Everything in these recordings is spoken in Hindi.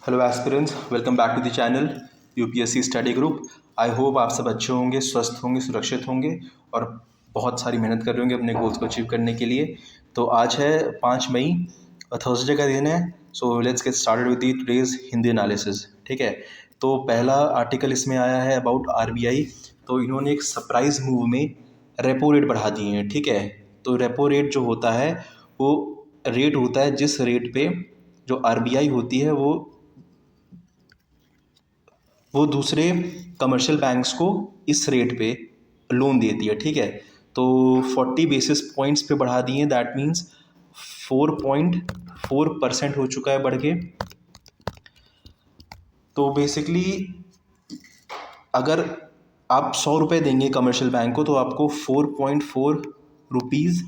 Hello aspirants, welcome back to the channel UPSC study group. I hope आप सब अच्छे होंगे, स्वस्थ होंगे, सुरक्षित होंगे और बहुत सारी मेहनत कर रहे होंगे अपने गोल्स को अचीव करने के लिए। तो आज है 5 मई, थर्सडे का दिन है। So let's get started with the today's Hindi analysis. ठीक है, तो पहला आर्टिकल इसमें आया है अबाउट आरबीआई। तो इन्होंने एक सरप्राइज मूव में रेपो रेट बढ़ा दिए हैं। ठीक है, तो रेपो रेट जो होता है वो रेट होता है जिस रेट पे जो आरबीआई होती है वो दूसरे कमर्शियल बैंक्स को इस रेट पे लोन देती है। ठीक है, तो 40 बेसिस पॉइंट्स पे बढ़ा दिए। दैट मीन्स 4.4% हो चुका है बढ़ के। तो बेसिकली अगर आप 100 रुपये देंगे कमर्शियल बैंक को तो आपको 4.4 rupees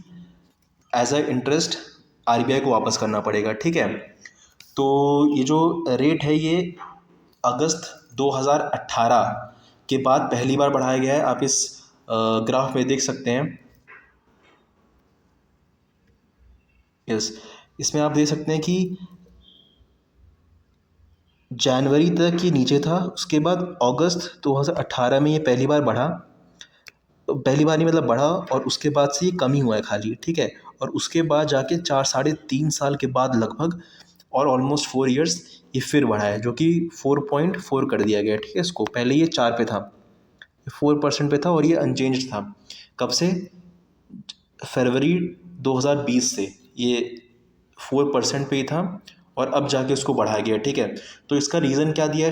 as a interest RBI को वापस करना पड़ेगा। ठीक है, तो ये जो रेट है ये अगस्त 2018 के बाद पहली बार बढ़ाया गया है। आप इस ग्राफ में देख सकते हैं। यस, इसमें आप देख सकते हैं कि जनवरी तक ये नीचे था, उसके बाद अगस्त 2018 में ये पहली बार बढ़ा। पहली बार नहीं मतलब बढ़ा, और उसके बाद से ये कम ही हुआ है खाली। ठीक है, और उसके बाद जाके 3.5 साल के बाद लगभग और ऑलमोस्ट 4 इयर्स ये फिर बढ़ा है, जो कि 4.4 कर दिया गया। ठीक है, इसको पहले ये 4 पे था, 4% पे था और ये अनचेंज था। कब से? फरवरी 2020 से ये 4% पे ही था और अब जाके उसको बढ़ाया गया। ठीक है, तो इसका रीज़न क्या दिया है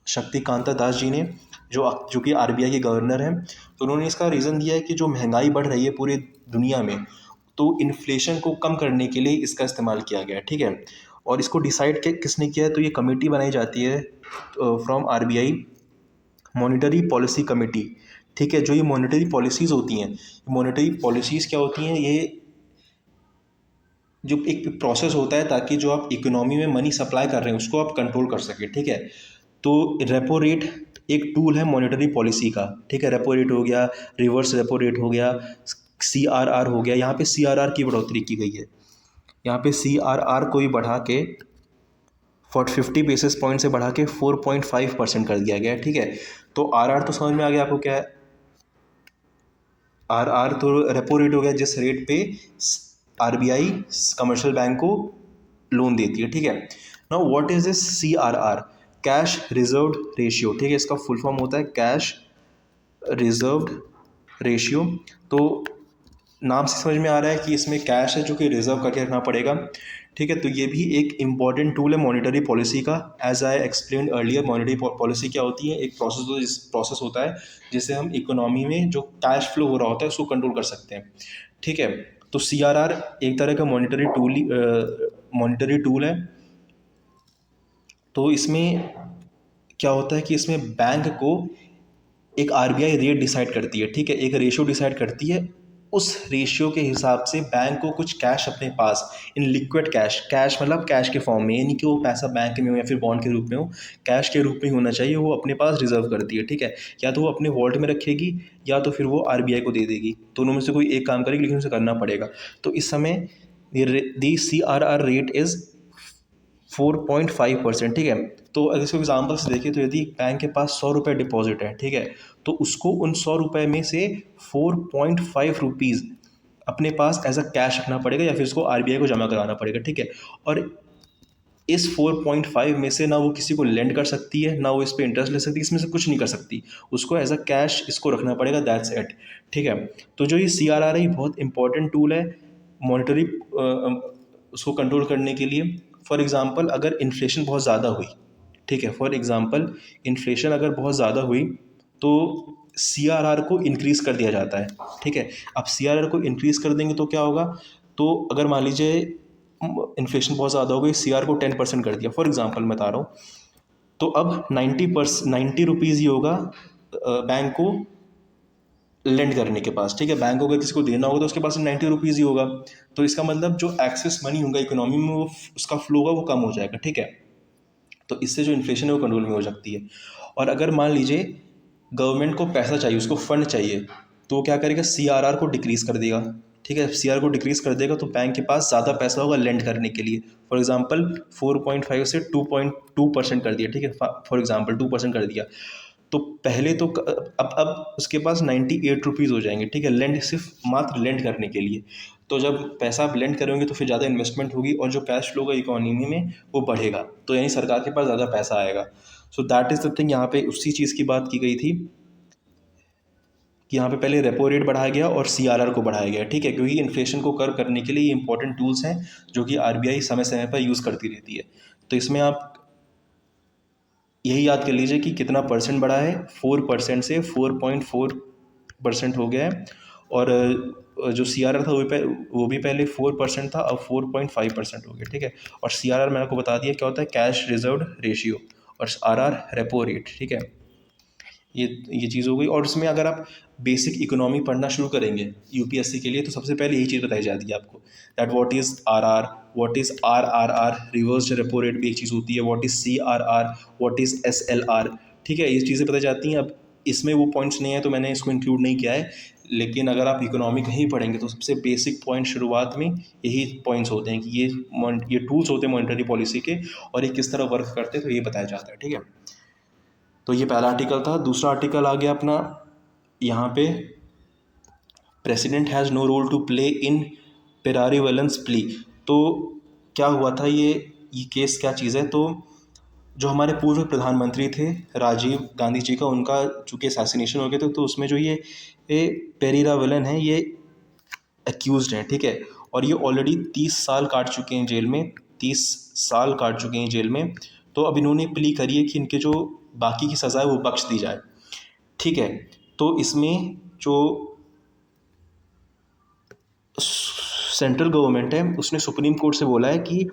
शक्तिकांता दास जी ने, जो कि आरबीआई के गवर्नर हैं। तो उन्होंने इसका रीज़न दिया है कि जो महंगाई बढ़ रही है पूरी दुनिया में, तो इन्फ्लेशन को कम करने के लिए इसका इस्तेमाल किया गया है। ठीक है, और इसको डिसाइड किसने किया है? तो ये कमेटी बनाई जाती है from RBI monetary policy committee. ठीक है, जो ये मॉनिटरी पॉलिसीज़ होती हैं, मॉनिटरी पॉलिसीज़ क्या होती हैं? ये जो एक प्रोसेस होता है ताकि जो आप इकोनॉमी में मनी सप्लाई कर रहे हैं उसको आप कंट्रोल कर सकें। ठीक है, तो रेपो रेट एक टूल है मॉनेटरी पॉलिसी का। ठीक है, रेपो रेट हो गया, रिवर्स रेपो रेट हो गया, सीआरआर हो गया। यहाँ पे सीआरआर की बढ़ोतरी की गई है। यहाँ पे सीआरआर को ही बढ़ा के 50 बेसिस पॉइंट से बढ़ा के 4.5% कर दिया गया है। ठीक है, तो आरआर तो समझ में आ गया आपको क्या है। आरआर तो रेपो रेट हो गया जिस रेट पे आरबीआई कमर्शियल बैंक को लोन देती है। ठीक है, now what is this CRR? Cash reserve ratio. ठीक है, इसका फुल फॉर्म होता है कैश रिजर्व रेशियो। तो नाम से समझ में आ रहा है कि इसमें कैश है जो कि रिजर्व करके रखना पड़ेगा। ठीक है, तो ये भी एक इम्पॉर्टेंट टूल है मॉनेटरी पॉलिसी का। As I explain earlier, monetary policy क्या होती है? एक प्रोसेस होता है जिससे हम इकोनॉमी में जो कैश फ्लो हो रहा होता है उसको कंट्रोल कर सकते हैं। ठीक है, तो सीआरआर एक तरह का मॉनेटरी टूल है। तो इसमें क्या होता है कि इसमें बैंक को एक आरबीआई रेट डिसाइड करती है। ठीक है, एक रेशियो डिसाइड करती है। उस रेशियो के हिसाब से बैंक को कुछ कैश अपने पास, इन लिक्विड कैश मतलब कैश के फॉर्म में, यानी कि वो पैसा बैंक में हो या फिर बॉन्ड के रूप में हो, कैश के रूप में होना चाहिए, वो अपने पास रिजर्व करती है। ठीक है, या तो वो अपने वॉलेट में रखेगी या तो फिर वो आरबीआई को दे देगी। दोनों में से कोई एक काम करेगी, लेकिन उसे करना पड़ेगा। तो इस समय दी CRR रेट इज़ 4.5%। ठीक है, तो अगर इसको एग्जाम्पल से देखें तो यदि बैंक के पास 100 रुपये डिपॉजिट है, ठीक है, तो उसको उन 100 रुपये में से 4.5 रुपीज़ अपने पास एज अ कैश रखना पड़ेगा या फिर उसको आरबीआई को जमा कराना पड़ेगा। ठीक है, और इस 4.5 में से ना वो किसी को लेंड कर सकती है, ना वो इस पर इंटरेस्ट ले सकती है, इसमें से कुछ नहीं कर सकती। उसको एज अ कैश इसको रखना पड़ेगा, दैट्स इट। ठीक है, तो जो ये CRR है ये बहुत इंपॉर्टेंट टूल है मॉनेटरी उसको कंट्रोल करने के लिए। फॉर एग्ज़ाम्पल अगर इन्फ्लेशन बहुत ज़्यादा हुई, ठीक है, फॉर एग्ज़ाम्पल इन्फ्लेशन अगर बहुत ज़्यादा हुई तो CRR को इंक्रीज़ कर दिया जाता है। ठीक है, अब CRR को इंक्रीज़ कर देंगे तो क्या होगा? तो अगर मान लीजिए इन्फ्लेशन बहुत ज़्यादा हो गई, CR को 10% कर दिया, फॉर एग्ज़ाम्पल मैं बता रहा हूँ, तो अब 90 रुपीज़ ही होगा बैंक को लेंड करने के पास। ठीक है, बैंक को अगर किसी को देना होगा तो उसके पास 90 रुपीज़ ही होगा। तो इसका मतलब जो एक्सेस मनी होगा इकोनॉमी में वो उसका फ्लो होगा वो कम हो जाएगा। ठीक है, तो इससे जो इन्फ्लेशन है वो कंट्रोल में हो सकती है। और अगर मान लीजिए गवर्नमेंट को पैसा चाहिए, उसको फंड चाहिए, तो वो क्या करेगा? CRR को डिक्रीज़ कर देगा। ठीक है, सीआर को डिक्रीज़ कर देगा तो बैंक के पास ज़्यादा पैसा होगा लेंड करने के लिए। फॉर एग्जांपल 4.5 से 2.2% कर दिया, ठीक है, फॉर एग्जांपल 2% कर दिया, तो पहले तो अब उसके पास 98 रुपीज़ हो जाएंगे, ठीक है, लेंड, सिर्फ मात्र लेंड करने के लिए। तो जब पैसा आप लेंड करोगे तो फिर ज़्यादा इन्वेस्टमेंट होगी और जो कैश फ्लो होगा इकोनॉमी में वो बढ़ेगा, तो यानी सरकार के पास ज़्यादा पैसा आएगा। So that is the thing, यहाँ पे उसी चीज़ की बात की गई थी कि यहाँ पे पहले रेपो रेट बढ़ाया गया और सीआरआर को बढ़ाया गया, ठीक है, क्योंकि इन्फ्लेशन को कर्व करने के लिए ये इंपॉर्टेंट टूल्स हैं जो कि आरबीआई समय समय पर यूज़ करती रहती है। तो इसमें आप यही याद कर लीजिए कि कितना परसेंट बढ़ा है, 4% से 4.4% हो गया है। और जो सी आर आर था वो भी पहले 4% था, अब 4.5% हो गया, ठीक है। और सी आर आर मैंने आपको बता दिया क्या होता है, कैश रिजर्व रेशियो, और आर आर रेपो रेट, ठीक है। ये चीज़ हो गई। और उसमें अगर आप बेसिक इकोनॉमी पढ़ना शुरू करेंगे यूपीएससी के लिए तो सबसे पहले यही चीज़ बताई जाती है आपको, that what is RR, what is RRR, reverse repo rate भी एक चीज़ होती है, what is CRR, what is SLR, ठीक है, ये चीज़ें बताई जाती हैं। अब इसमें वो पॉइंट्स नहीं है तो मैंने इसको इंक्लूड नहीं किया है, लेकिन अगर आप इकोनॉमी कहीं पढ़ेंगे तो सबसे बेसिक पॉइंट शुरुआत में यही पॉइंट्स होते हैं कि ये टूल्स होते हैं मॉनेटरी पॉलिसी के और ये किस तरह वर्क करते हैं, तो ये बताया जाता है, ठीक है। तो ये पहला आर्टिकल था। दूसरा आर्टिकल आ गया अपना यहाँ पे, president has no role to play in Perarivalan's plea. तो क्या हुआ था, ये केस क्या चीज़ है, तो जो हमारे पूर्व प्रधानमंत्री थे राजीव गांधी जी का, उनका चूँकि असैसिनेशन हो गया था, तो उसमें जो ये पेरीरावलन है ये एक्यूज्ड हैं, ठीक है, और ये ऑलरेडी 30 साल काट चुके हैं जेल में, 30 साल काट चुके हैं जेल में। तो अब इन्होंने प्ली करी है कि इनके जो बाकी की सज़ा है वो बख्श दी जाए, ठीक है। तो इसमें जो सेंट्रल गवर्नमेंट है उसने सुप्रीम कोर्ट से बोला है कि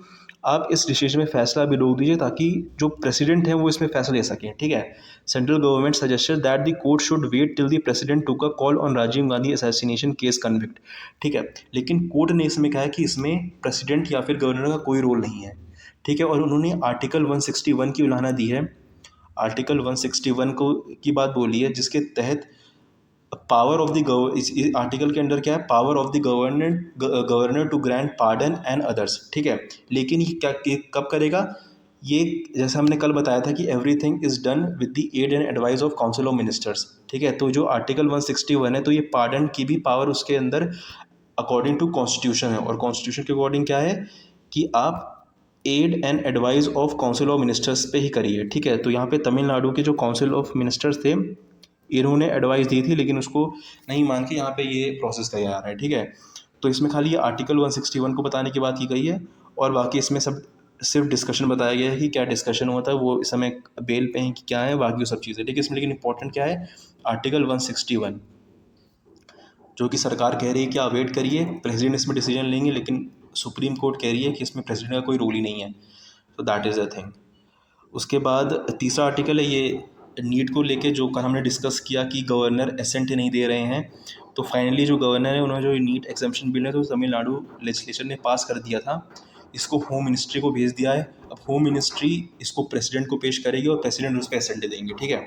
आप इस डिसीजन में फैसला भी रोक दीजिए ताकि जो प्रेसिडेंट है वो इसमें फैसला ले सकें, ठीक है। Central government suggested that the court should wait till the president took a call on Rajiv Gandhi assassination case convict, ठीक है। लेकिन कोर्ट ने इसमें कहा है कि इसमें प्रेसिडेंट या फिर गवर्नर का कोई रोल नहीं है, ठीक है। और उन्होंने आर्टिकल 161 की उल्लंघना दी है, आर्टिकल 161 को की बात बोली है, जिसके तहत पावर ऑफ द इस आर्टिकल के अंडर क्या है, power of the governor to grant pardon and others, ठीक है। लेकिन ये कब करेगा, ये जैसे हमने कल बताया था कि everything is done with the aid and advice of council of ministers, ठीक है। तो जो आर्टिकल 161 है तो ये पार्डन की भी पावर उसके अंदर अकॉर्डिंग टू कॉन्स्टिट्यूशन है, और कॉन्स्टिट्यूशन के अकॉर्डिंग क्या है कि आप aid and advice of council of ministers पे ही करिए, ठीक है। तो यहाँ पे तमिलनाडु के जो काउंसिल ऑफ मिनिस्टर्स थे इन्होंने एडवाइस दी थी, लेकिन उसको नहीं मान के यहाँ पे ये प्रोसेस किया जा रहा है, ठीक है। तो इसमें खाली ये आर्टिकल 161 को बताने की बात की गई है, और बाकी इसमें सब सिर्फ डिस्कशन बताया गया है कि क्या डिस्कशन हुआ था, वो इस समय बेल पे हैं कि क्या है, बाकी वो सब चीज़ें, ठीक है। इसमें लेकिन इंपॉर्टेंट क्या है, आर्टिकल 161 जो कि सरकार कह रही है कि आप वेट करिए, प्रेसिडेंट इसमें डिसीजन लेंगे, लेकिन सुप्रीम कोर्ट कह रही है कि इसमें प्रेसिडेंट का कोई रोल ही नहीं है। तो दैट इज़ द थिंग। उसके बाद तीसरा आर्टिकल है ये नीट को लेके, जो कल हमने डिस्कस किया कि गवर्नर एसेंट नहीं दे रहे हैं। तो फाइनली जो गवर्नर है उन्होंने जो नीट एग्जाम्पशन बिल है तो तमिलनाडु लेजिस्लेचर ने पास कर दिया था, इसको होम मिनिस्ट्री को भेज दिया है। अब होम मिनिस्ट्री इसको प्रेसिडेंट को पेश करेगी और प्रेसिडेंट उस पर एसेंट देंगे, ठीक है।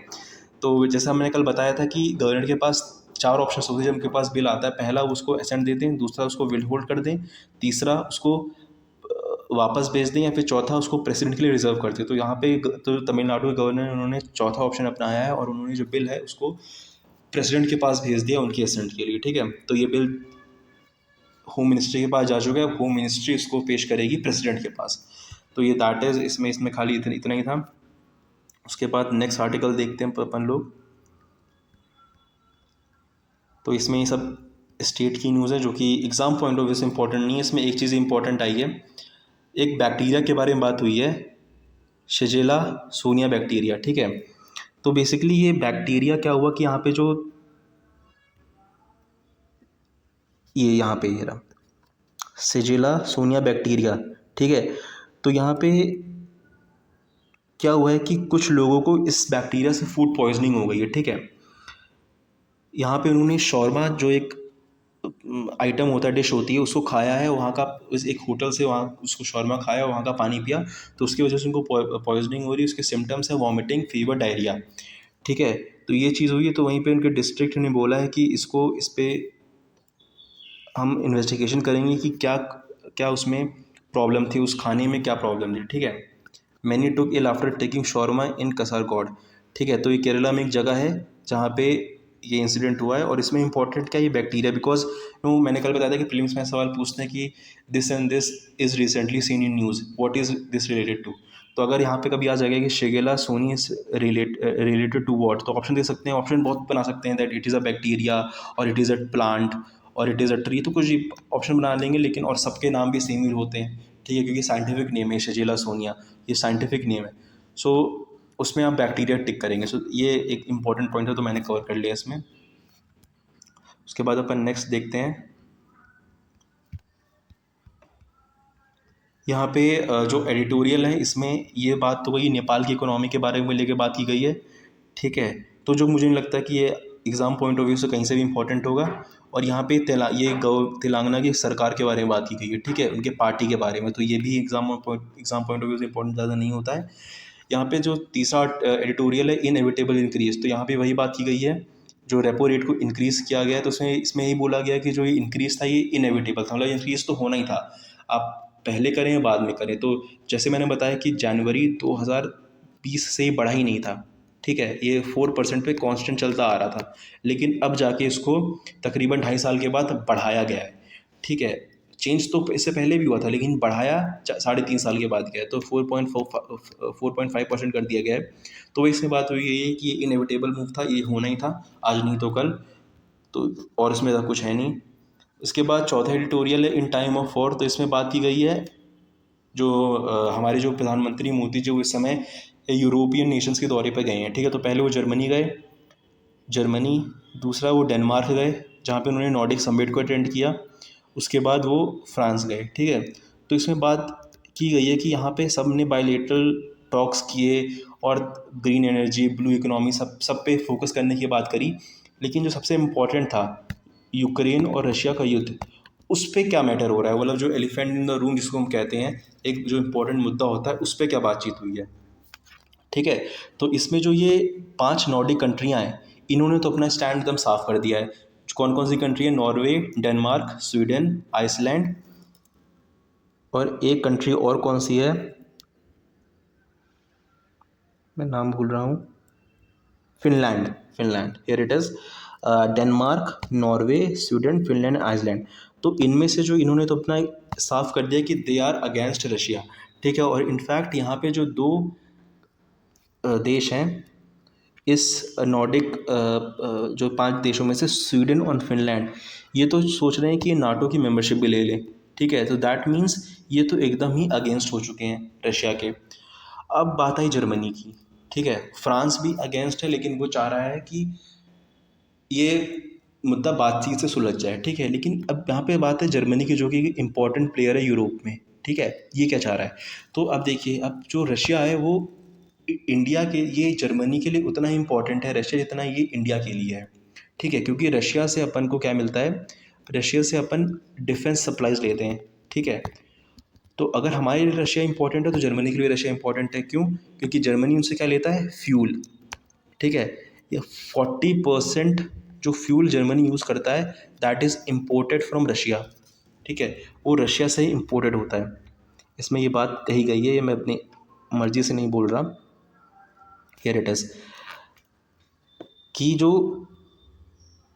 तो जैसा मैंने कल बताया था कि गवर्नर के पास 4 ऑप्शन होते हैं जब उनके पास बिल आता है, पहला उसको एसेंट देते हैं, दूसरा उसको विल होल्ड कर दें, तीसरा उसको वापस भेज दें, या फिर चौथा उसको प्रेसिडेंट के लिए रिजर्व करते हैं। तो यहाँ पे तो तमिलनाडु के गवर्नर ने उन्होंने चौथा ऑप्शन अपनाया है और उन्होंने जो बिल है उसको प्रेसिडेंट के पास भेज दिया उनकी असेंट के लिए, ठीक है। तो ये बिल होम मिनिस्ट्री के पास जा चुका है, होम मिनिस्ट्री इसको पेश करेगी प्रेसिडेंट के पास। तो ये दैट इज़, इसमें खाली इतना ही था। उसके बाद नेक्स्ट आर्टिकल देखते हैं अपन लोग। तो इसमें ये सब स्टेट की न्यूज़ है जो कि एग्ज़ाम पॉइंट ऑफ व्यू से इंपॉर्टेंट नहीं है। इसमें एक चीज़ इंपॉर्टेंट आई है, एक बैक्टीरिया के बारे में बात हुई है, शिजेला सोनिया बैक्टीरिया, ठीक है। तो बेसिकली ये बैक्टीरिया क्या हुआ कि यहाँ पे जो ये यहाँ पे ये रहा शिजेला सोनिया बैक्टीरिया, ठीक है। तो यहाँ पे क्या हुआ है कि कुछ लोगों को इस बैक्टीरिया से फूड पॉइजनिंग हो गई है, ठीक है। यहाँ पे उन्होंने शॉर्मा जो एक आइटम होता है, डिश होती है, उसको खाया है वहाँ का, उस एक होटल से वहाँ उसको शॉर्मा खाया, वहाँ का पानी पिया, तो उसकी वजह से उनको पॉइजनिंग हो रही है। उसके सिम्टम्स है वॉमिटिंग, फीवर, डायरिया, ठीक है। तो ये चीज़ हुई है। तो वहीं पे उनके डिस्ट्रिक्ट ने बोला है कि इस पे हम इन्वेस्टिगेशन करेंगे कि क्या क्या उसमें प्रॉब्लम थी, उस खाने में क्या प्रॉब्लम थी, ठीक है। मैनी टुक इल आफ्टर टेकिंग शॉर्मा इन कसरगोड, ठीक है। तो ये केरला में एक जगह है जहाँ पे ये इंसिडेंट हुआ है, और इसमें इंपॉर्टेंट क्या है, ये बैक्टीरिया, बिकॉज मैंने कल बताया था कि प्रीलिम्स में सवाल पूछते हैं कि this and this is recently seen in news, what is this related to. तो अगर यहाँ पे कभी आ जाएगा कि Shigella sonnei is related to what, तो ऑप्शन दे सकते हैं, ऑप्शन बहुत बना सकते हैं, that it is a bacteria और इट इज़ अ प्लांट और इट इज़ अ ट्री, तो कुछ ऑप्शन बना लेंगे, लेकिन और सबके नाम भी सेम ही होते हैं, ठीक है, क्योंकि साइंटिफिक नेम है शिगेला सोनिया, ये साइंटिफिक नेम है। सो उसमें आप बैक्टीरिया टिक करेंगे। सो ये एक इंपॉर्टेंट पॉइंट है, तो मैंने कवर कर लिया इसमें। उसके बाद अपन नेक्स्ट देखते हैं। यहाँ पे जो एडिटोरियल है इसमें ये बात तो वही नेपाल की इकोनॉमी के बारे में लेके बात की गई है, ठीक है। तो जो मुझे नहीं लगता कि ये एग्ज़ाम पॉइंट ऑफ व्यू से कहीं से भी इम्पोर्टेंट होगा। और यहाँ पे तेलंगाना की सरकार के बारे में बात की गई है, ठीक है, उनके पार्टी के बारे में, तो ये भी एग्ज़ाम पॉइंट ऑफ व्यू से इंपॉर्टेंट ज़्यादा नहीं होता है। यहाँ पे जो तीसरा एडिटोरियल है, इनएविटेबल इंक्रीज, तो यहाँ पे वही बात की गई है, जो रेपो रेट को इंक्रीज़ किया गया है, तो उसमें इसमें यही बोला गया कि जो ये इंक्रीज़ था ये इनएविटेबल था, मतलब इंक्रीज़ तो होना ही था, आप पहले करें या बाद में करें। तो जैसे मैंने बताया कि जनवरी 2020 से ये बढ़ा ही नहीं था, ठीक है, ये 4% पे कांस्टेंट चलता आ रहा था, लेकिन अब जाके इसको तकरीबन 2.5 साल के बाद बढ़ाया गया है, ठीक है। चेंज तो इससे पहले भी हुआ था, लेकिन बढ़ाया 3.5 साल के बाद गया है, तो 4.5% कर दिया गया है। तो इसमें बात हुई है कि ये इनएविटेबल मूव था, ये होना ही था, आज नहीं तो कल, तो और इसमें ज़्यादा कुछ है नहीं। इसके बाद चौथा एडिटोरियल है इन टाइम ऑफ वॉर, तो इसमें बात की गई है जो हमारे जो प्रधानमंत्री मोदी जो इस समय यूरोपियन नेशंस के दौरे पर गए हैं, ठीक है। तो पहले वो जर्मनी गए, जर्मनी, दूसरा वो डेनमार्क गए जहाँ पे उन्होंने नॉर्डिक समिट को अटेंड किया, उसके बाद वो फ्रांस गए, ठीक है। तो इसमें बात की गई है कि यहाँ पे सब ने बायलेटरल टॉक्स किए और ग्रीन एनर्जी, ब्लू इकोनॉमी, सब पे फोकस करने की बात करी, लेकिन जो सबसे इम्पोर्टेंट था यूक्रेन और रशिया का युद्ध, उस पर क्या मैटर हो रहा है, मतलब जो एलिफेंट इन द रूम जिसको हम कहते हैं, एक जो इम्पोर्टेंट मुद्दा होता है, उस पर क्या बातचीत हुई है, ठीक है। तो इसमें जो ये 5 नॉर्डिक कंट्रियाँ हैं, इन्होंने तो अपना स्टैंड एकदम साफ कर दिया है। कौन कौन सी कंट्री है, नॉर्वे, डेनमार्क, स्वीडन, आइसलैंड, और एक कंट्री और कौन सी है, मैं नाम भूल रहा हूँ, Finland, Finland, here it is, Denmark, Norway, Sweden, Finland, Iceland. तो इनमें से जो इन्होंने तो अपना साफ कर दिया कि दे आर अगेंस्ट रशिया, ठीक है। और इनफैक्ट यहाँ पे जो दो देश हैं इस नॉर्डिक जो 5 देशों में से, स्वीडन और फिनलैंड, ये तो सोच रहे हैं कि ये नाटो की मेंबरशिप भी ले लें, ठीक है। तो दैट मीन्स ये तो एकदम ही अगेंस्ट हो चुके हैं रशिया के। अब बात आई जर्मनी की, ठीक है, फ्रांस भी अगेंस्ट है, लेकिन वो चाह रहा है कि ये मुद्दा बातचीत से सुलझ जाए, ठीक है। लेकिन अब यहाँ पे बात है जर्मनी की, जो कि इंपॉर्टेंट प्लेयर है यूरोप में, ठीक है, ये क्या चाह रहा है। तो अब देखिए, अब जो रशिया है वो इंडिया के, ये जर्मनी के लिए उतना ही इम्पोर्टेंट है रशिया जितना ये इंडिया के लिए है, ठीक है, क्योंकि रशिया से अपन को क्या मिलता है, रशिया से अपन डिफेंस सप्लाईज लेते हैं, ठीक है। तो अगर हमारे लिए रशिया इंपॉर्टेंट है तो जर्मनी के लिए रशिया इंपॉर्टेंट है, क्यों, क्योंकि जर्मनी उनसे क्या लेता है, फ्यूल, ठीक है। ये 40% जो फ्यूल जर्मनी यूज़ करता है, that is imported from Russia, ठीक है, वो रशिया से ही इम्पोर्टेड होता है। इसमें ये बात कही गई है, ये मैं अपनी मर्ज़ी से नहीं बोल रहा, हियर इट इज़, कि जो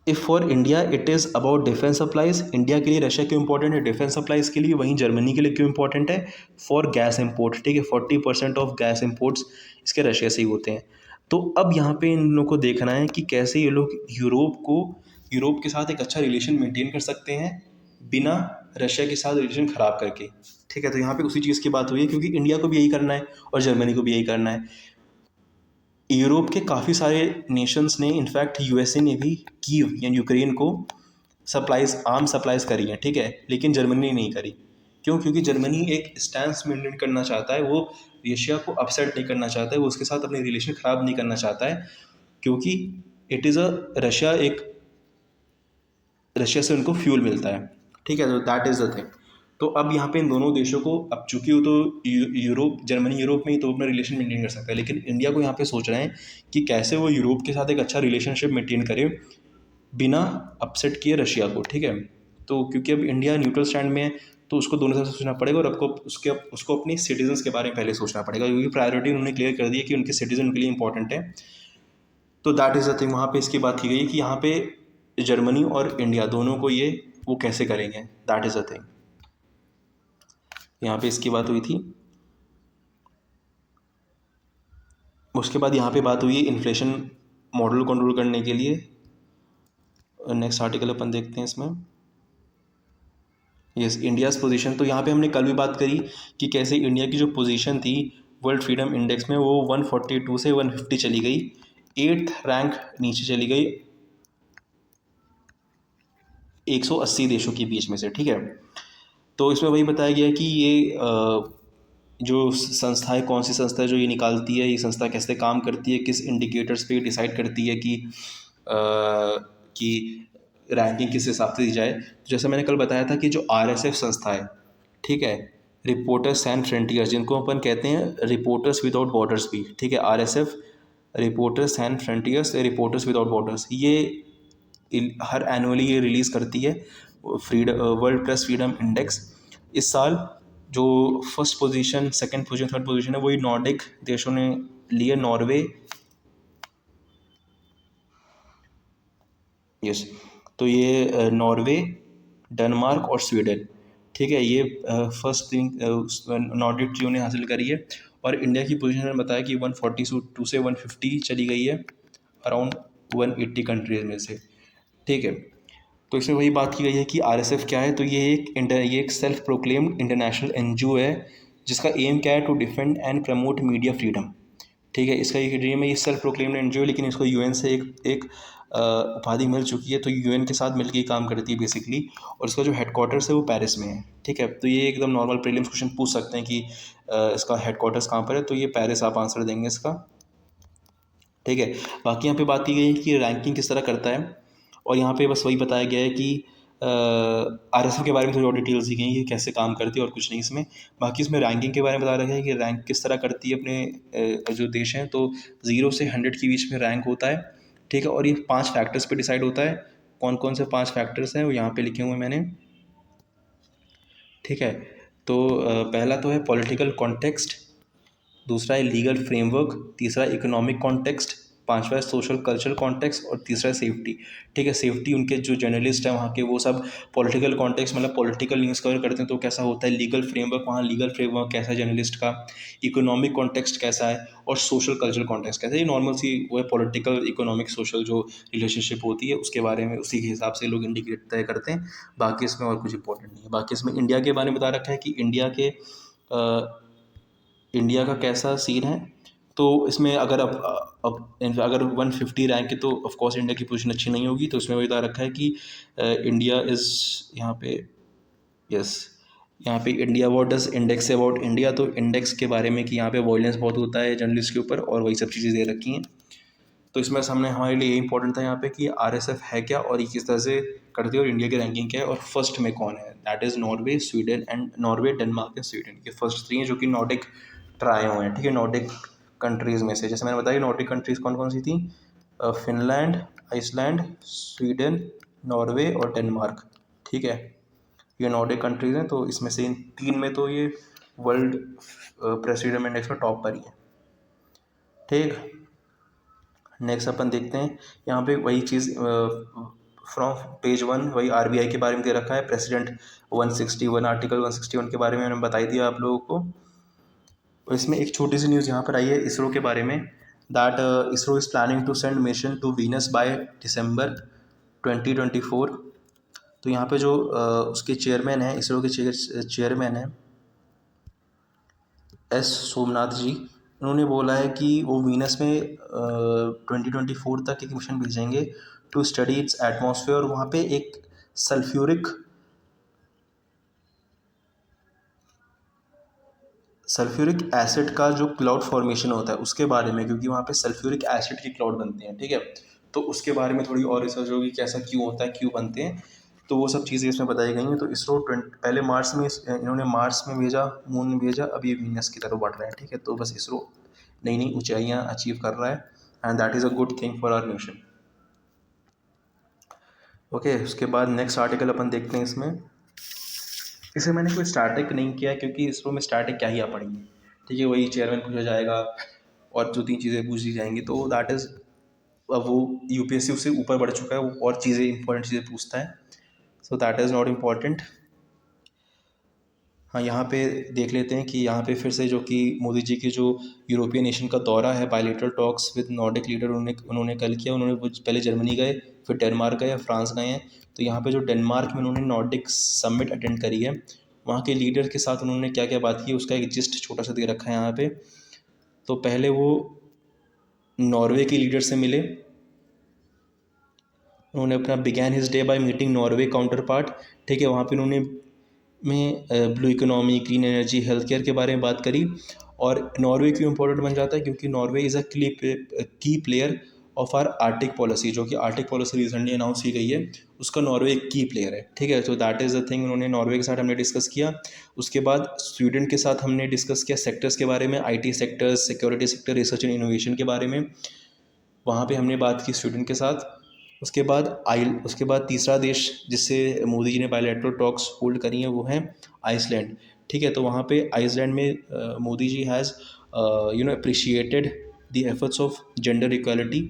if for India it is about defence supplies, India के लिए रशिया क्यों इंपॉर्टेंट है, डिफेंस सप्लाईज़ के लिए, वहीं जर्मनी के लिए क्यों इंपॉर्टेंट है, फॉर गैस इम्पोर्ट, ठीक है। 40% ऑफ गैस इम्पोर्ट्स इसके रशिया से ही होते हैं। तो अब यहाँ पे इन लोगों को देखना है कि कैसे ये लोग यूरोप के साथ एक अच्छा रिलेशन मेंटेन कर सकते हैं बिना रशिया के साथ रिलेशन ख़राब करके, ठीक है। तो यहाँ पे उसी चीज़ की बात हुई है, क्योंकि इंडिया को भी यही करना है और जर्मनी को भी यही करना है। यूरोप के काफ़ी सारे नेशंस ने, इनफैक्ट यूएसए ने भी कीव यानी यूक्रेन को आर्म सप्लाईज करी हैं, ठीक है, लेकिन जर्मनी ने नहीं करी। क्यों, क्योंकि जर्मनी एक स्टैंस मेंटेन करना चाहता है, वो रशिया को अपसेट नहीं करना चाहता है, वो उसके साथ अपने रिलेशन ख़राब नहीं करना चाहता है, क्योंकि इट इज़ अ रशिया से उनको फ्यूल मिलता है, ठीक है। तो दैट इज़ द थिंग। तो अब यहाँ पे इन दोनों देशों को, अब चूंकि वो तो जर्मनी यूरोप में ही तो अपना रिलेशन मेंटेन कर सकता है, लेकिन इंडिया को यहाँ पे सोच रहे हैं कि कैसे वो यूरोप के साथ एक अच्छा रिलेशनशिप मेंटेन करे बिना अपसेट किए रशिया को, ठीक है। तो क्योंकि अब इंडिया न्यूट्रल स्टैंड में है तो उसको दोनों तरफ से सोचना पड़ेगा और आपको उसको अपने सिटीजन्स के बारे में पहले सोचना पड़ेगा, क्योंकि प्रायोरिटी उन्होंने क्लियर कर दी है कि उनके सिटीजन उनके लिए इंपॉर्टेंट है। तो दैट इज़ द थिंग, वहाँ पे इसकी बात की गई है कि यहाँ पे जर्मनी और इंडिया दोनों को ये वो कैसे करेंगे, दैट इज़ द थिंग, यहाँ पे इसकी बात हुई थी। उसके बाद यहाँ पे बात हुई है इन्फ्लेशन मॉडल कंट्रोल करने के लिए। नेक्स्ट आर्टिकल अपन देखते हैं इसमें, यस इंडियाज़ पोजीशन। तो यहाँ पे हमने कल भी बात करी कि कैसे इंडिया की जो पोजीशन थी वर्ल्ड फ्रीडम इंडेक्स में वो 142 से 150 चली गई, 8th रैंक नीचे चली गई 180 देशों के बीच में से, ठीक है। तो इसमें वही बताया गया कि ये जो संस्था है, कौन सी संस्था है जो ये निकालती है, ये संस्था कैसे काम करती है, किस इंडिकेटर्स पे डिसाइड करती है कि रैंकिंग किस हिसाब से दी जाए। तो जैसे मैंने कल बताया था कि जो RSF संस्था है, ठीक है, रिपोर्टर्स सैंड फ्रंटियर्स, जिनको अपन कहते हैं रिपोर्टर्स विदाउट बॉर्डर्स भी, ठीक है, RSF reporters sand frontiers, reporters without borders, ये हर एनुअली ये रिलीज़ करती है वर्ल्ड प्रेस फ्रीडम इंडेक्स। इस साल जो first position, second position, third position है वही नॉर्डिक देशों ने लिए, नॉर्वे, यस, तो ये नॉर्वे, डेनमार्क और स्वीडन, ठीक है, ये फर्स्ट थिंग नॉर्डिक ट्रियो ने हासिल करी है। और इंडिया की पोजीशन में बताया कि 142 से 150 चली गई है अराउंड 180 कंट्रीज में से, ठीक है। तो इसमें वही बात की गई है कि RSF क्या है, तो ये एक सेल्फ प्रोक्लेम्ड इंटरनेशनल NGO है जिसका एम क्या है, to defend and promote media freedom, ठीक है। इसका एक ड्रीम है, ये सेल्फ प्रोक्लेम्ड NGO है, लेकिन इसको UN से एक उपाधि मिल चुकी है, तो UN के साथ मिलकर काम करती है बेसिकली, और इसका जो हेडक्वार्टर्स है वो पेरिस में है, ठीक है। तो ये एकदम नॉर्मल प्रीलिम्स क्वेश्चन पूछ सकते हैं कि इसका हेडक्वार्टर्स कहाँ पर है, तो ये पेरिस, आप आंसर देंगे इसका, ठीक है। बाकी यहाँ पे बात की गई है कि रैंकिंग किस तरह करता है, और यहाँ पे बस वही बताया गया है कि RSF के बारे में थोड़ी और डिटेल्स दी गई हैं कि कैसे काम करती है और कुछ नहीं इसमें। बाकी इसमें रैंकिंग के बारे में बता रखा है कि रैंक किस तरह करती है अपने जो देश हैं, तो 0 से 100 के बीच में रैंक होता है, ठीक है। और ये 5 फैक्टर्स पे डिसाइड होता है। कौन कौन से 5 फैक्टर्स हैं वो यहाँ पे लिखे हुए हैं मैंने, ठीक है। तो पहला तो है पॉलिटिकल कॉन्टेक्स्ट, दूसरा है लीगल फ्रेमवर्क, तीसरा इकोनॉमिक कॉन्टेक्स्ट, पांचवा है सोशल कल्चरल कॉन्टेक्स्ट, और तीसरा है सेफ्टी, ठीक है। सेफ्टी उनके जो जर्नलिस्ट हैं वहाँ के वो सब पॉलिटिकल कॉन्टेक्स्ट मतलब पॉलिटिकल न्यूज़ कवर करते हैं तो कैसा होता है, लीगल फ्रेमवर्क, वहाँ लीगल फ्रेमवर्क कैसा है जर्नलिस्ट का, इकोनॉमिक कॉन्टेक्स्ट कैसा है, और सोशल कल्चरल कॉन्टेक्स्ट कैसा है। ये नॉर्मल सी वो है, पॉलिटिकल इकोनॉमिक सोशल जो रिलेशनशिप होती है उसके बारे में, उसी के हिसाब से लोग इंडिकेट तय करते हैं। बाकी इसमें और कुछ इंपॉर्टेंट नहीं है। बाकी इसमें इंडिया के बारे में बता रखा है कि इंडिया का कैसा सीन है। तो इसमें अगर 150 रैंक है तो ऑफ कोर्स इंडिया की पोजीशन अच्छी नहीं होगी, तो इसमें बता रखा है कि इंडिया इज़ यहाँ पे, यस, यहाँ पे India what does index about India, तो इंडेक्स के बारे में कि यहाँ पे वॉयलेंस बहुत होता है जर्नलिस्ट के ऊपर, और वही सब चीज़ें दे रखी हैं। तो इसमें सामने हमारे लिए ये इंपॉर्टेंट था यहाँ पे कि RSF है क्या और ये किस तरह से करती है, और इंडिया की रैंकिंग क्या है, और फर्स्ट में कौन है, that is Norway, Sweden and Norway, Denmark and Sweden, ये फर्स्ट 3 हैं जो कि नॉर्डिक ट्रायो हैं, ठीक है। नॉर्डिक कंट्रीज़ में से जैसे मैंने बताया नॉर्डिक कंट्रीज़ कौन कौन सी थी, फिनलैंड, आइसलैंड, स्वीडन, नॉर्वे और डेनमार्क, ठीक है। ये नॉर्डिक कंट्रीज़ हैं, तो इसमें से इन 3 में तो ये वर्ल्ड प्रेस फ्रीडम इंडेक्स में टॉप पर ही है, ठीक। नेक्स्ट अपन देखते हैं यहाँ पे वही चीज़ फ्रॉम पेज 1 वही RBI के बारे में दे रखा है, प्रेसिडेंट 161, आर्टिकल 161 के बारे में मैंने बताई दिया आप लोगों को। और इसमें एक छोटी सी न्यूज़ यहाँ पर आई है इसरो के बारे में, that ISRO is planning to send mission to Venus by December 2024। तो यहाँ पे जो उसके चेयरमैन हैं, इसरो के चेयरमैन हैं सोमनाथ जी, उन्होंने बोला है कि वो वीनस में 2024 तक एक मिशन भेजेंगे टू स्टडी इट्स एटमॉस्फेयर, और वहाँ पे एक सल्फ्यूरिक एसिड का जो क्लाउड फॉर्मेशन होता है उसके बारे में, क्योंकि वहाँ पे सल्फ्यूरिक एसिड के क्लाउड बनते हैं, ठीक है। तो उसके बारे में थोड़ी और रिसर्च होगी कि ऐसा क्यों होता है, क्यों बनते हैं, तो वो सब चीज़ें इसमें बताई गई हैं। तो इसरो पहले मार्स में इन्होंने मार्स में भेजा, मून में भेजा, अब ये वीनस की तरफ बढ़ रहा है, ठीक है। तो बस इसरो नई नई ऊंचाइयाँ अचीव कर रहा है, and that is a good thing for our nation. Okay, उसके बाद नेक्स्ट आर्टिकल अपन देखते हैं इसमें। इसे मैंने कोई स्टैटिक नहीं किया क्योंकि इसको में स्टैटिक क्या ही आप पढ़ेंगे, ठीक है, वही चेयरमैन पूछा जाएगा और 2-3 चीज़ें पूछी जाएंगी, तो दैट इज़, अब वो यूपीएससी उससे ऊपर बढ़ चुका है, वो और चीज़ें इंपॉर्टेंट चीज़ें पूछता है, so that is not important. हाँ, यहाँ पे देख लेते हैं कि यहाँ पे फिर से जो कि मोदी जी की जो यूरोपियन नेशन का दौरा है, bilateral talks with Nordic leader उन्होंने कल किया। उन्होंने पहले जर्मनी गए, फिर डेनमार्क गए, फ्रांस गए हैं। तो यहाँ पे जो डेनमार्क में उन्होंने नॉर्डिक समिट अटेंड करी है, वहाँ के लीडर के साथ उन्होंने क्या क्या बात की उसका एक जिस्ट छोटा सा दे रखा है यहाँ पे। तो पहले वो नॉर्वे के लीडर से मिले। उन्होंने अपना began his day by meeting Norway counterpart, ठीक है, वहाँ पे उन्होंने blue economy, green energy, health care के बारे में बात करी। और नॉर्वे क्यों इंपॉर्टेंट बन जाता है, क्योंकि Norway is a key player of our Arctic policy, जो कि आर्टिक पॉलिसी रिसेंटली अनाउंस की गई है, उसका नॉर्वे एक की प्लेयर है, ठीक है। तो दैट इज़ द थिंग, उन्होंने नॉर्वे के साथ हमने डिस्कस किया। उसके बाद स्वीडन के साथ हमने डिस्कस किया सेक्टर्स के बारे में, IT sector, security sector, research and innovation के बारे में, वहाँ पे हमने बात की स्वीडन के साथ। उसके बाद तीसरा देश जिससे मोदी जी ने बायलैटरल टॉक्स होल्ड करी हैं वो है आइसलैंड, ठीक है। तो वहाँ पे आइसलैंड में Modi ji has appreciated the efforts of gender equality,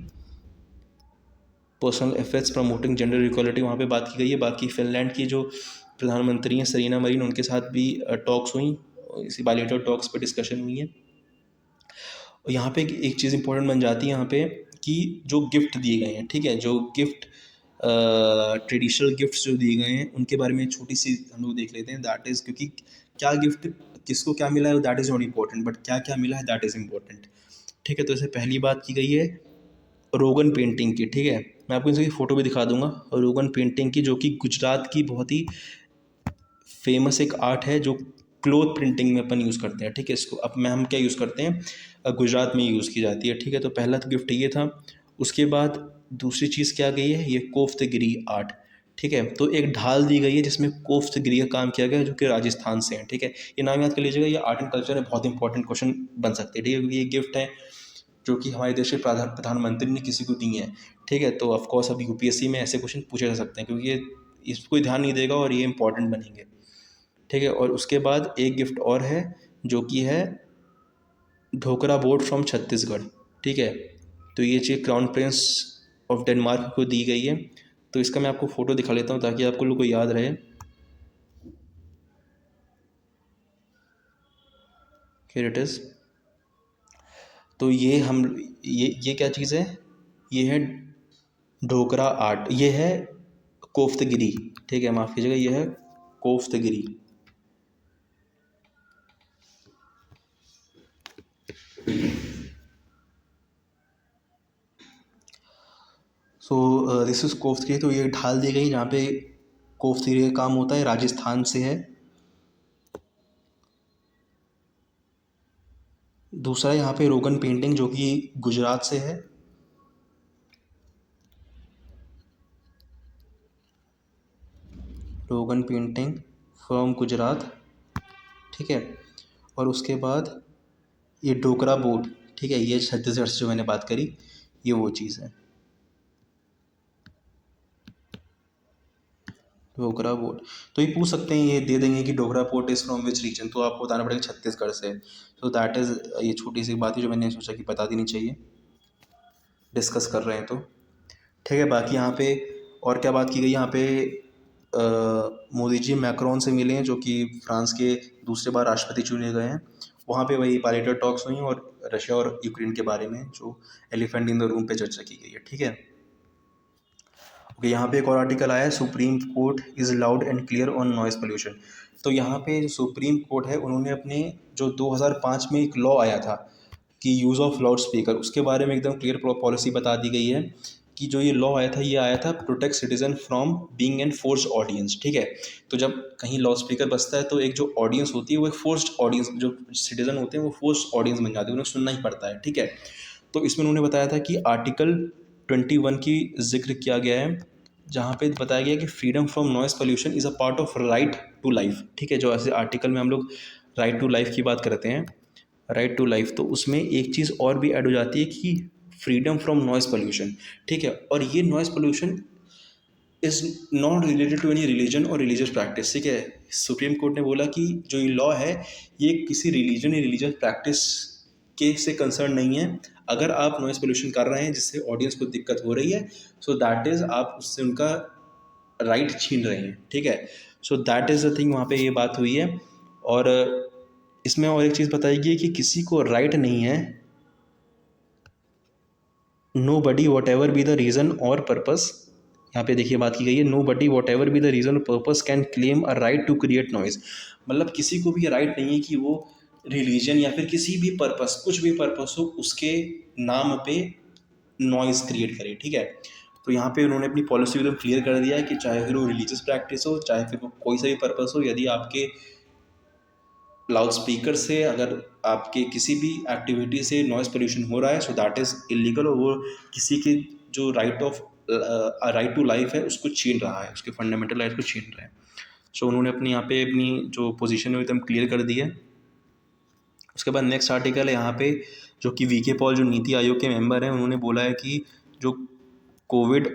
personal efforts promoting gender equality, वहाँ पे बात की गई है। बाकी फिनलैंड की जो प्रधानमंत्री हैं सरीना मरीन, उनके साथ भी टॉक्स हुई, इसी बायलैटरल टॉक्स पे डिस्कशन हुई है। और यहाँ पे एक चीज़ इंपॉर्टेंट बन जाती है यहाँ पे कि जो गिफ्ट दिए गए हैं, ठीक है, जो गिफ्ट ट्रेडिशनल गिफ्ट्स जो दिए गए हैं उनके बारे में छोटी सी हम लोग देख लेते हैं। दैट इज़, क्योंकि क्या गिफ्ट किसको क्या मिला है that is not important, but क्या क्या मिला है दैट इज़ इम्पॉर्टेंट, ठीक है। तो इससे पहली बात की गई है रोगन पेंटिंग की, ठीक है, मैं आपको इसकी फ़ोटो भी दिखा दूंगा रोगन पेंटिंग की, जो कि गुजरात की बहुत ही फेमस एक आर्ट है जो क्लोथ प्रिंटिंग में अपन यूज़ करते हैं, ठीक है। इसको अब मैं हम क्या यूज़ करते हैं, गुजरात में यूज़ की जाती है, ठीक है। तो पहला तो गिफ्ट ये था। उसके बाद दूसरी चीज़ क्या गई है, ये कोफ्तगिरी आर्ट, ठीक है। तो एक ढाल दी गई है जिसमें कोफ्तगिरी का काम किया गया है, जो कि राजस्थान से है, ठीक है। ये नाम याद कर लीजिएगा, ये आर्ट एंड कल्चर है, बहुत इंपॉर्टेंट क्वेश्चन बन सकते हैं, ठीक है, क्योंकि ये गिफ्ट है जो कि हमारे देश के प्रधानमंत्री ने किसी को दी है, ठीक है। तो ऑफकोर्स अब यूपीएससी में ऐसे क्वेश्चन पूछे जा सकते हैं, क्योंकि ये इस कोई ध्यान नहीं देगा और ये इंपॉर्टेंट बनेंगे, ठीक है। और उसके बाद एक गिफ्ट और है जो कि है ढोकरा बोर्ड फ्रॉम छत्तीसगढ़, ठीक है। तो ये चीज़ क्राउन प्रिंस ऑफ डेनमार्क को दी गई है। तो इसका मैं आपको फ़ोटो दिखा लेता हूँ ताकि आपको लोग को याद रहे। Here it is. तो ये क्या चीज़ है, ये है ढोकरा आर्ट, ये है कोफ्तगिरी, ठीक है, माफ़ कीजिएगा, ये है koftgari. So this is koftgari. तो ये ढाल दी गई जहाँ पे कोफ्तगिरी का काम होता है, राजस्थान से है। दूसरा यहाँ पे रोगन पेंटिंग जो कि गुजरात से है। रोगन पेंटिंग फ्रॉम गुजरात, ठीक है। और उसके बाद ये डोकरा बोर्ड, ठीक है, ये छत्तीसगढ़ से जो मैंने बात करी, ये वो चीज़ है डोगरा बोर्ड। तो ये पूछ सकते हैं, ये दे देंगे कि Dogra port is from which region, तो आपको बताना पड़ेगा छत्तीसगढ़ से। तो दैट इज़, ये छोटी सी बात है जो मैंने सोचा कि बता देनी चाहिए, डिस्कस कर रहे हैं तो, ठीक है। बाकी यहाँ पे और क्या बात की गई, यहाँ पे मोदी जी मैक्रोन से मिले हैं जो कि फ्रांस के दूसरे बार राष्ट्रपति चुने गए हैं। वहाँ पे वही बायलैटरल टॉक्स हुई और रशिया और यूक्रेन के बारे में जो एलिफेंट इन द रूम पे चर्चा की गई है, ठीक है। ओके, यहाँ पे एक और आर्टिकल आया है, supreme court is loud and clear on noise pollution. तो यहाँ पे जो सुप्रीम कोर्ट है उन्होंने अपने जो 2005 में एक लॉ आया था कि यूज़ ऑफ लाउड स्पीकर, उसके बारे में एकदम क्लियर पॉलिसी बता दी गई है कि जो ये लॉ आया था, ये आया था protect citizen from being an forced audience, ठीक है। तो जब कहीं लाउड स्पीकर बजता है तो एक जो ऑडियंस होती है वो एक फोर्स्ड ऑडियंस, जो सिटीजन होते हैं वो फोर्स्ड ऑडियंस बन जाते हैं, उन्हें सुनना ही पड़ता है, ठीक है। तो इसमें उन्होंने बताया था कि आर्टिकल 21 की जिक्र किया गया है, जहाँ पे बताया गया कि freedom from noise pollution is a part of right to life, ठीक है। जो ऐसे आर्टिकल में हम लोग राइट टू लाइफ की बात करते हैं, राइट टू लाइफ, तो उसमें एक चीज़ और भी ऐड हो जाती है कि फ्रीडम फ्रॉम नॉइज़ पोल्यूशन, ठीक है। और ये noise pollution is not related to any religion और रिलीजियस प्रैक्टिस। ठीक है, सुप्रीम कोर्ट ने बोला कि जो ये लॉ है ये किसी रिलीजन या रिलीजियस प्रैक्टिस के से कंसर्न नहीं है। अगर आप नॉइस पोल्यूशन कर रहे हैं जिससे ऑडियंस को दिक्कत हो रही है, सो दैट इज़ आप उससे उनका राइट छीन रहे हैं। ठीक है, so that is the thing, वहाँ पे ये बात हुई है। और इसमें और एक चीज़ बताई गई है कि किसी को राइट नहीं है, nobody whatever be the reason और पर्पस, यहाँ पे देखिए बात की गई है, nobody whatever be the reason और purpose can claim a right to create noise. मतलब किसी को भी राइट नहीं है कि वो रिलीजन या फिर किसी भी पर्पस, कुछ भी पर्पस हो, उसके नाम पे नॉइज़ क्रिएट करे। ठीक है, तो यहाँ पे उन्होंने अपनी पॉलिसी एकदम क्लियर कर दिया है कि चाहे फिर वो रिलीजियस प्रैक्टिस हो, चाहे फिर वो कोई सा भी पर्पस हो, यदि आपके लाउड स्पीकर से अगर आपके किसी भी एक्टिविटी से नॉइज़ पोल्यूशन हो रहा है, सो दैट इज़ इलीगल, और वो किसी की जो राइट टू लाइफ है उसको छीन रहा है, उसके फंडामेंटल राइट को छीन रहा है। सो उन्होंने अपनी यहाँ पे अपनी जो पोजीशन है वो एकदम क्लियर कर दी है। उसके बाद नेक्स्ट आर्टिकल है यहाँ पे, जो कि वीके पॉल जो नीति आयोग के मेंबर हैं, उन्होंने बोला है कि जो कोविड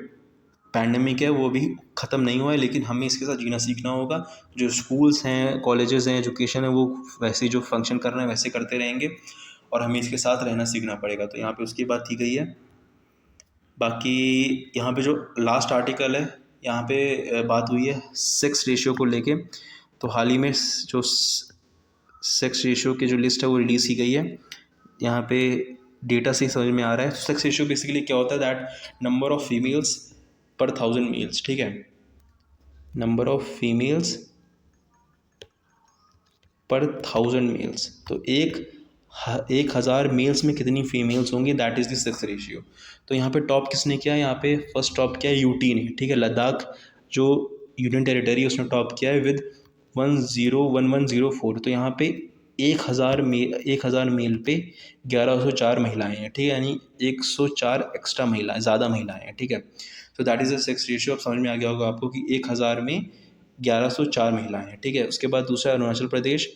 पैंडमिक है वो भी ख़त्म नहीं हुआ है, लेकिन हमें इसके साथ जीना सीखना होगा। जो स्कूल्स हैं, कॉलेजेस हैं, एजुकेशन है, वो वैसे जो फंक्शन कर रहे हैं वैसे करते रहेंगे, और हमें इसके साथ रहना सीखना पड़ेगा। तो यहाँ पे उसकी बात की गई है। बाकी यहाँ पे जो लास्ट आर्टिकल है, यहाँ पे बात हुई है सेक्स रेशियो को लेके। तो हाल ही में जो सेक्स रेशियो की जो लिस्ट है वो रिलीज़ की गई है। यहाँ पे डेटा से समझ में आ रहा है, सेक्स रेशियो बेसिकली क्या होता है, दैट नंबर ऑफ फीमेल्स पर 1000 मेल्स। ठीक है, नंबर ऑफ फीमेल्स पर 1000 मेल्स, तो 1000 मेल्स में कितनी फीमेल्स होंगी, that is the sex ratio. तो यहाँ पे टॉप किसने किया है, यहाँ पे फर्स्ट टॉप किया है यूटी ने। ठीक है, लद्दाख जो यूनियन टेरिटरी है उसने टॉप किया है विद 101104। तो यहाँ पे 1000 मेल पे 1104 महिलाएं हैं। ठीक है, यानी 104 एक्स्ट्रा महिलाएं, ज़्यादा महिलाएं हैं। ठीक है, तो that is the sex ratio. अब समझ में आ गया होगा आपको कि 1000 में 1104 महिलाएं हैं। ठीक है, उसके बाद दूसरा अरुणाचल प्रदेश,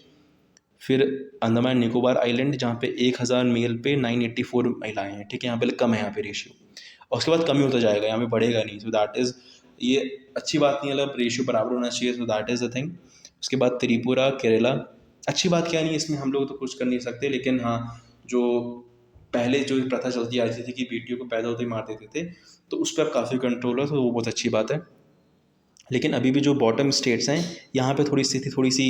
फिर अंडमान निकोबार आइलैंड जहाँ पे 1000 मेल पे 984 महिलाएं हैं। ठीक है, यहाँ पे कम है, यहाँ पे रेशियो, और उसके बाद कम ही होता जाएगा, यहाँ पे बढ़ेगा नहीं। सो दैट इज़, ये अच्छी बात नहीं है, मतलब रेशियो बराबर होना चाहिए। So that is the thing. उसके बाद त्रिपुरा, केरला, अच्छी बात क्या नहीं है इसमें, हम लोग तो कुछ कर नहीं सकते, लेकिन हाँ, जो पहले जो प्रथा चलती आ रही थी कि बेटियों को पैदा होते ही मार देते थे, तो उस पर अब काफ़ी कंट्रोल है, तो वो बहुत अच्छी बात है। लेकिन अभी भी जो बॉटम स्टेट्स हैं, यहाँ पे थोड़ी स्थिति थोड़ी सी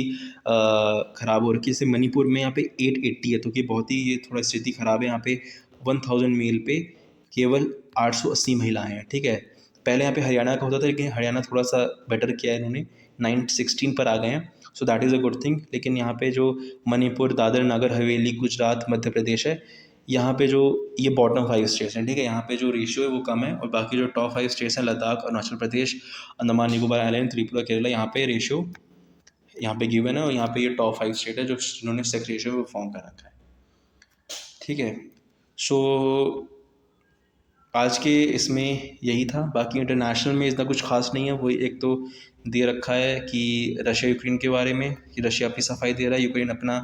ख़राब हो रखी है। जैसे मणिपुर में यहाँ पे 880 है, तो कि बहुत ही ये थोड़ा स्थिति ख़राब है। यहाँ पे 1000 मेल पे केवल 880 महिलाएं हैं। ठीक है, पहले यहाँ पे हरियाणा का होता था, लेकिन हरियाणा थोड़ा सा बेटर किया है इन्होंने, 916 पर आ गए हैं। So that is a good thing. लेकिन यहाँ पे जो मणिपुर, दादर नगर हवेली, गुजरात, मध्य प्रदेश है, यहाँ पे जो ये बॉटम 5 स्टेट्स हैं। ठीक है, यहाँ पे जो रेशियो है वो कम है, और बाकी जो टॉप 5 स्टेट्स हैं, लद्दाख, अरुणाचल प्रदेश, अंडमान निकोबार आइलैंड, त्रिपुरा, केरला, यहाँ पे रेशियो यहाँ पे गिवन है, और यहाँ पे ये टॉप 5 स्टेट है जो जिन्होंने सेक्स रेशियो फॉर्म कर रखा है। ठीक है, सो आज के इसमें यही था। बाकी इंटरनेशनल में इतना कुछ खास नहीं है। वही एक तो दे रखा है कि रशिया यूक्रेन के बारे में, कि रशिया अपनी सफाई दे रहा है, यूक्रेन अपना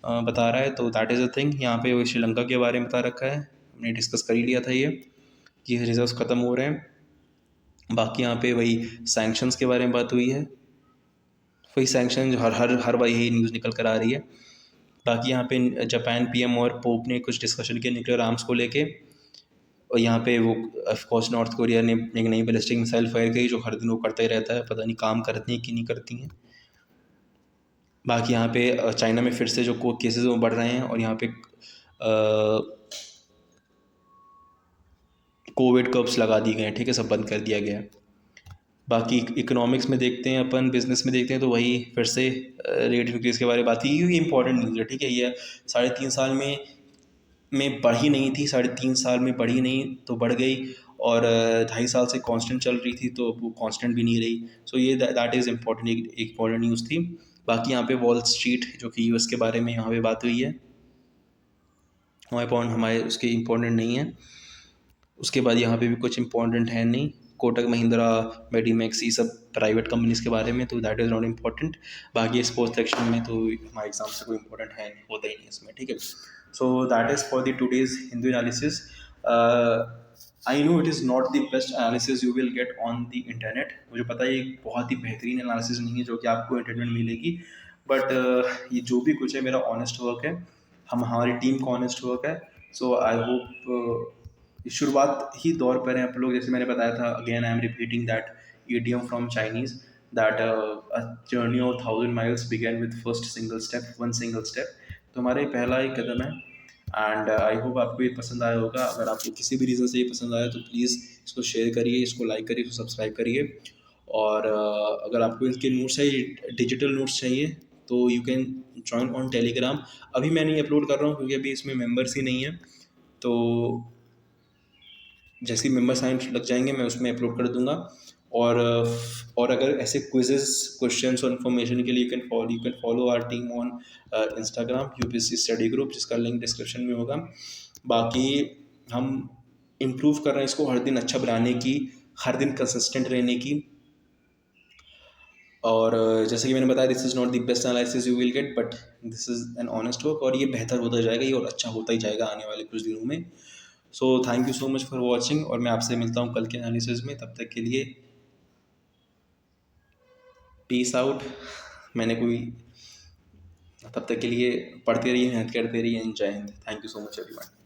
बता रहा है, तो दैट इज़ अ थिंग। यहाँ पे वही श्रीलंका के बारे में बता रखा है, हमने डिस्कस कर ही लिया था ये, कि रिजर्व्स ख़त्म हो रहे हैं। बाकी यहाँ पे वही सैंक्शंस के बारे में बात हुई है, वही सैंक्शन हर हर हर बार यही न्यूज़ निकल कर आ रही है। बाकी यहाँ पे जापान पीएम और पोप ने कुछ डिस्कशन किया न्यूक्लियर आर्म्स को लेके, और यहाँ पे वो ऑफकोर्स नॉर्थ कोरिया ने एक नई बैलिस्टिक मिसाइल फायर की, जो हर दिन वो करता ही रहता है, पता नहीं काम करती हैं कि नहीं करती हैं। बाकी यहाँ पे चाइना में फिर से जो केसेस वो बढ़ रहे हैं, और यहाँ पे कोविड कर्व्स लगा दिए गए हैं। ठीक है, सब बंद कर दिया गया है। बाकी इकोनॉमिक्स में देखते हैं अपन, बिजनेस में देखते हैं, तो वही फिर से रेट इंक्रीज़ के बारे में बात की, क्योंकि इंपॉर्टेंट न्यूज़ है। ठीक है, ये 3.5 साल में बढ़ी नहीं थी, 3.5 साल में बढ़ी नहीं तो बढ़ गई, और 2.5 साल से कांस्टेंट चल रही थी तो वो कांस्टेंट भी नहीं रही। सो ये दैट इज़ इम्पॉर्टेंट, एक इम्पॉर्टेंट न्यूज़ थी। बाकी यहाँ पे वॉल स्ट्रीट जो कि यूएस के बारे में यहाँ पे बात हुई है, हमारे पॉइंट हमारे उसके इम्पोर्टेंट नहीं है। उसके बाद यहाँ पे भी कुछ इम्पोर्टेंट है नहीं, कोटक महिंद्रा, मेडीमैक्स, ये सब प्राइवेट कंपनीज़ के बारे में, तो दैट इज़ नॉट इम्पॉर्टेंट। बाकी स्पोर्ट्स सेक्शन में तो हमारे एग्जाम से कोई इम्पोर्टेंट है नहीं, होता ही नहीं इसमें। ठीक है, so that is for the today's Hindu analysis. I know it is not the best analysis you will get on the internet, मुझे पता है ये बहुत ही बेहतरीन एनालिसिस नहीं है जो कि आपको इंटरनेट में मिलेगी, बट ये जो भी कुछ है मेरा ऑनेस्ट वर्क है, हम हमारी टीम का ऑनेस्ट वर्क है। सो आई होप शुरुआत ही दौर पर हैं आप लोग, जैसे मैंने बताया था, again I am repeating that idiom from Chinese that a journey of 1,000 miles began with first single step, one single step। तो हमारा ये पहला ही कदम है, एंड आई होप आपको ये पसंद आया होगा। अगर आपको किसी भी रीज़न से ये पसंद आया तो प्लीज़ इसको शेयर करिए, इसको लाइक करिए, इसको सब्सक्राइब करिए। और अगर आपको इसके नोट्स चाहिए, डिजिटल नोट्स चाहिए, तो you can join on Telegram. अभी मैं नहीं अपलोड कर रहा हूँ क्योंकि अभी इसमें मेंबर्स ही नहीं है, तो जैसे ही मेंबर साइन लग जाएंगे मैं उसमें अपलोड कर दूंगा। और और अगर ऐसे क्विजेस, क्वेश्चंस और इन्फॉर्मेशन के लिए you can follow our team on Instagram UPSC study group, जिसका लिंक डिस्क्रिप्शन में होगा। बाकी हम इम्प्रूव कर रहे हैं इसको हर दिन अच्छा बनाने की, हर दिन कंसिस्टेंट रहने की। और जैसे कि मैंने बताया, this is not the best analysis you will get, but this is an honest work, और ये बेहतर होता जाएगा, ये और अच्छा होता ही जाएगा आने वाले कुछ दिनों में। So thank you so much for watching, और मैं आपसे मिलता हूँ कल के एनालिसिस में। तब तक के लिए पीस आउट। मैंने कोई तब तक के लिए पढ़ते रहिए, मेहनत करते रहिए। जय Hind. Thank you so much everyone.